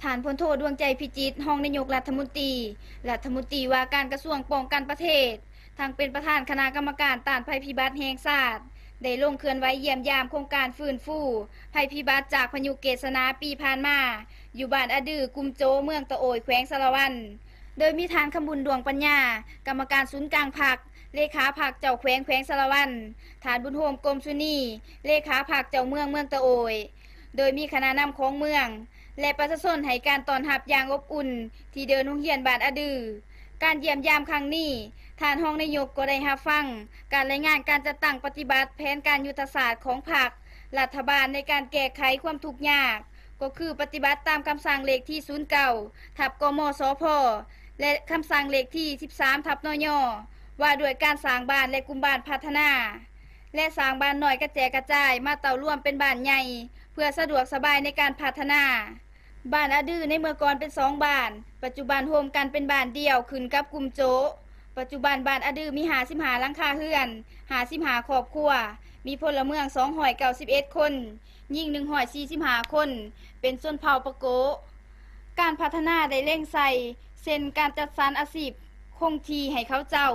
ฐานพลโทดวงใจพิจิตรรองนายกรัฐมนตรีว่าการกระทรวงป้องกันประเทศทางเป็นประธานคณะกรรมการต้านภัยพิบัติแห่งชาติได้ลงเคลื่อนไหวเยี่ยมยามโครงการฟื้นฟูภัยพิบัติจากพายุเกษนาปีผ่านมาอยู่บ้านอดือกุมโจเมืองตะโอยแขวงสะระวันโดยมีฐานคำบุญดวงปัญญากรรมการศูนย์กลางพรรคเลขาพรรคเจ้าแขวงสะระวันฐานบุญโฮมกรมสุนีเลขาพรรคเจ้าเมืองตะโอยโดยมีคณะนำของเมืองและประชาชนให้การต้อนรับอย่างอบอุ่นที่เดินโรงเรียนบ้านอดือการเยี่ยมยามครั้งนี้ท่านรองนายกก็ได้รับฟังการรายงานการจัดตั้งปฏิบัติแผนการยุทธศาสตร์ของพรรครัฐบาลในการแก้ไขความทุกข์ยากก็คือปฏิบัติตามคำสั่งเลขที่09ทับกมสพและคำสั่งเลขที่13ทับนยว่าด้วยการสร้างบ้านและกลุ่มบ้านพัฒนาและสร้างบ้านน้อยกระแจกระจายมาเต่ารวมเป็นบ้านใหญ่เพื่อสะดวกสบายในการพัฒนาบ้านอดือในเมื่อก่อนเป็น2บ้านปัจจุบันโฮมกันเป็นบ้านเดียวขึ้นกับกลุ่มโจปัจจุบันบ้านอดือมี55หลังคาเรือน55ครอบครัวมีพลเมือง291คนหญิง145คนเป็นชนเผ่าปะโกการพัฒนาได้เร่งใส่เช่นการจัดสรรอาชีพคงที่ให้เขาเจ้า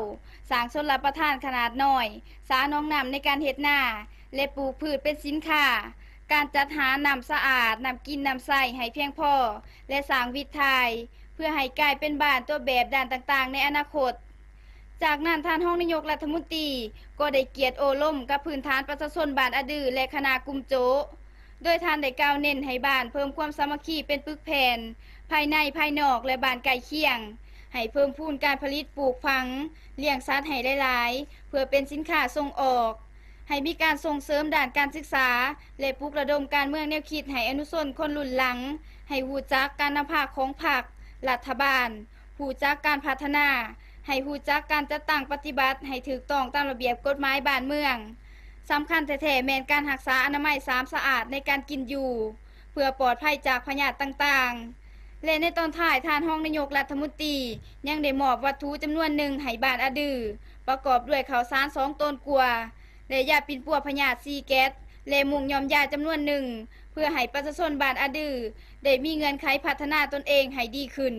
สร้างชลประทานขนาดน้อยสาน้องน้ำในการเฮ็ดนาและปลูกพืชเป็นสินค้าการจัดหาน้ำสะอาดน้ำกินน้ำใสให้เพียงพอและสร้างวิถีเพื่อให้กลายเป็นบ้านตัวแบบด้านต่างๆในอนาคตจากนั้นท่านรองนายกรัฐมนตรีก็ได้เกียรติโอล่มกับพื้นฐานประชาชนบ้านอดือและคณะกลุ่มโจโดยท่านได้กล่าวเน้นให้บ้านเพิ่มความสามัคคีเป็นปึกแผ่นภายในภายนอกและบ้านใกล้เคียงให้เพิ่มพูนการผลิตปลูกฝังเลี้ยงสัตว์ให้หลายๆเพื่อเป็นสินค้าส่งออกให้มีการส่งเสริมด้านการศึกษาและปลุกระดมการเมืองแนวคิดให้อนุชนคนรุ่นหลังให้รู้จักการนำพาของพรรครัฐบาลรู้จักการพัฒนาให้รู้จักการจัดตั้งปฏิบัติให้ถูกต้องตามระเบียบกฎหมายบ้านเมืองสำคัญแท้ๆแม่นการรักษาอนามัยสะอาดในการกินอยู่เพื่อปลอดภัยจากพยาธิต่างๆและในตอนท้ายท่านรองนายกรัฐมนตรียังได้มอบวัตถุจำนวนหนึ่งให้บ้านอดือประกอบด้วยข้าวสาร2ต้นกว่าและยาปิ่นปัวพยาธิซีแก๊สและมุงยอมยาจำนวนหนึ่งเพื่อให้ประชาชนบ้านอดือได้มีเงินไขพัฒนาตนเองให้ดีขึ้น